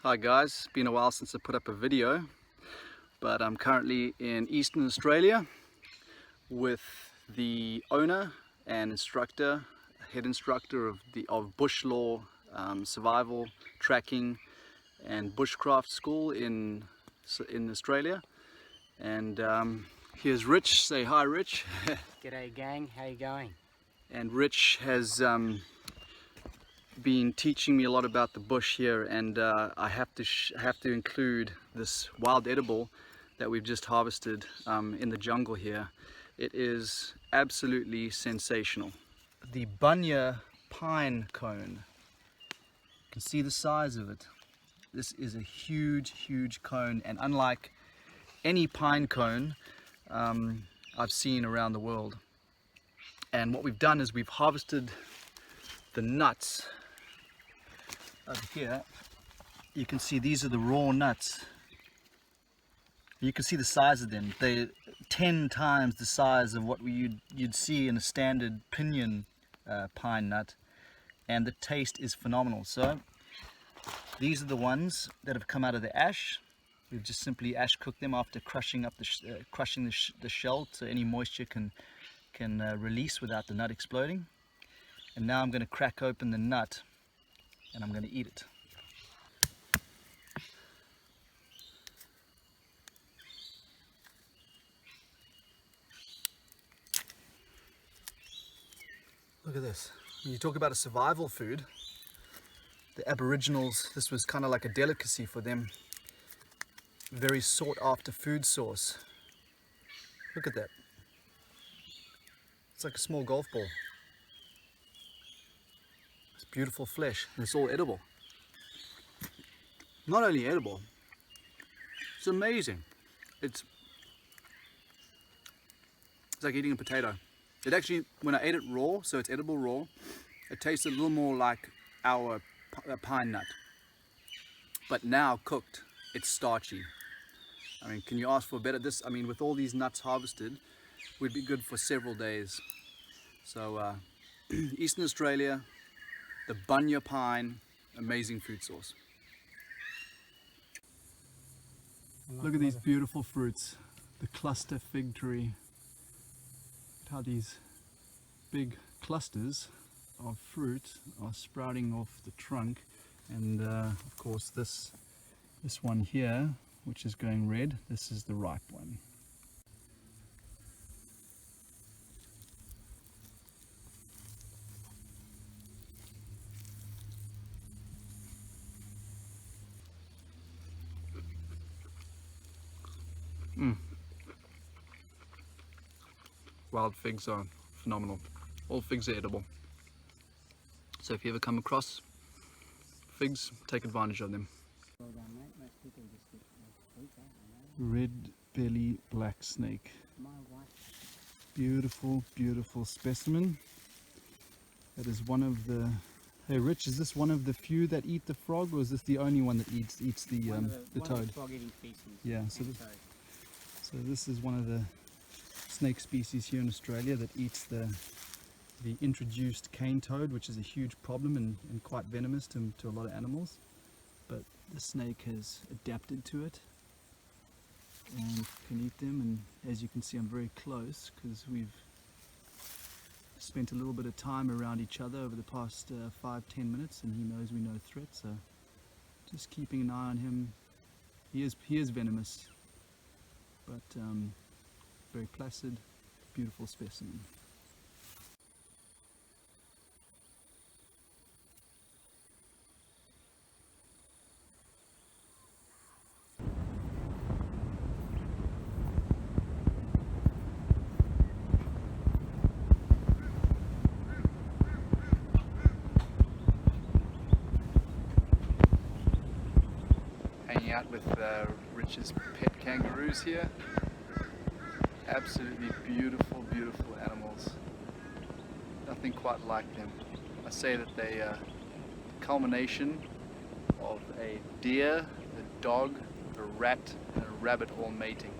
Hi guys, it's been a while since I put up a video, but I'm currently in Eastern Australia with the owner and instructor, head instructor of bush law, survival, tracking and bushcraft school in Australia. And here's Rich. Say hi, Rich. G'day gang, how you going? And Rich has been teaching me a lot about the bush here, and I have to include this wild edible that we've just harvested in the jungle here. It is absolutely sensational. The Bunya pine cone. You can see the size of it. This is a huge cone, and unlike any pine cone I've seen around the world. And what we've done is we've harvested the nuts. Over here you can see these are the raw nuts. You can see the size of them. They're 10 times the size of what you'd see in a standard pinyon pine nut, and the taste is phenomenal. So these are the ones that have come out of the ash. We've just simply ash cooked them after crushing the shell so any moisture can release without the nut exploding. And now I'm going to crack open the nut and I'm going to eat it. Look at this. When you talk about a survival food, the Aboriginals, this was kind of like a delicacy for them. Very sought after food source. Look at that. It's like a small golf ball. It's beautiful flesh, and it's all edible. Not only edible, it's amazing. It's like eating a potato. It actually, when I ate it raw, so it's edible raw, it tastes a little more like our pine nut. But now cooked, it's starchy. I mean, can you ask for better? This, I mean, with all these nuts harvested, would be good for several days. So, Eastern Australia, the Bunya pine, amazing food source. Look at these beautiful fruits. The cluster fig tree. Look how these big clusters of fruit are sprouting off the trunk, and of course this one here, which is going red, this is the ripe one. Wild figs are phenomenal. All figs are edible. So if you ever come across figs, take advantage of them. Red-bellied black snake. Beautiful specimen. That is one of the... Hey Rich, is this one of the few that eat the frog, or is this the only one that eats the toad? Frog-eating species. Yeah, so this is one of the snake species here in Australia that eats the introduced cane toad, which is a huge problem and quite venomous to a lot of animals. But the snake has adapted to it and can eat them. And as you can see, I'm very close because we've spent a little bit of time around each other over the past 5-10 minutes, and he knows we no threat. So just keeping an eye on him. He is venomous, but very placid, beautiful specimen. Hanging out with Rich's pet kangaroos here. Absolutely beautiful animals. Nothing quite like them. I say that they are the culmination of a deer, a dog, a rat, and a rabbit all mating.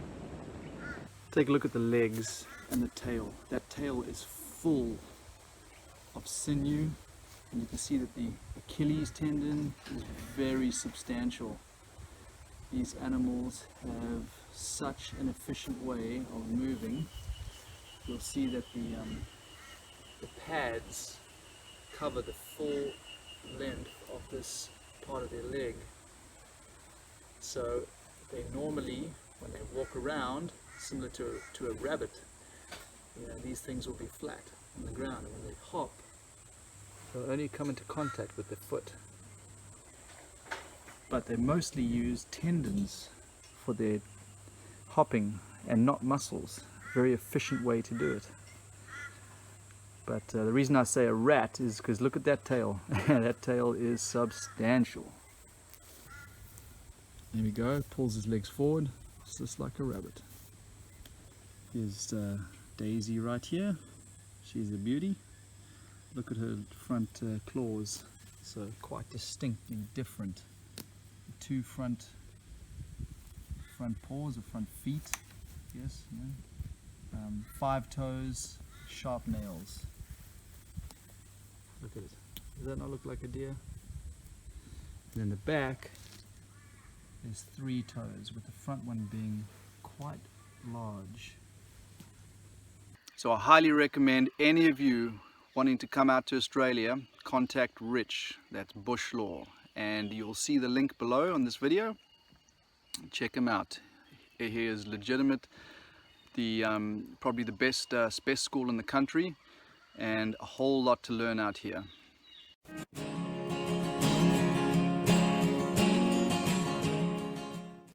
Take a look at the legs and the tail. That tail is full of sinew, and you can see that the Achilles tendon is very substantial. These animals have such an efficient way of moving. You'll see that the pads cover the full length of this part of their leg. So they normally, when they walk around, similar to a rabbit, these things will be flat on the ground, and when they hop, they'll only come into contact with their foot. But they mostly use tendons for their hopping and not muscles. Very efficient way to do it. But the reason I say a rat is because look at that tail. That tail is substantial. There we go, pulls his legs forward, just like a rabbit. Here's Daisy right here. She's a beauty. Look at her front claws, so quite distinctly different. The two front paws or front feet, yes, 5 toes, sharp nails. Look at it. Does that not look like a deer? And in the back, there's 3 toes, with the front one being quite large. So I highly recommend any of you wanting to come out to Australia, contact Rich, that's Bush Law, and you'll see the link below on this video. Check him out. He is legitimate, probably the best school in the country, and a whole lot to learn out here.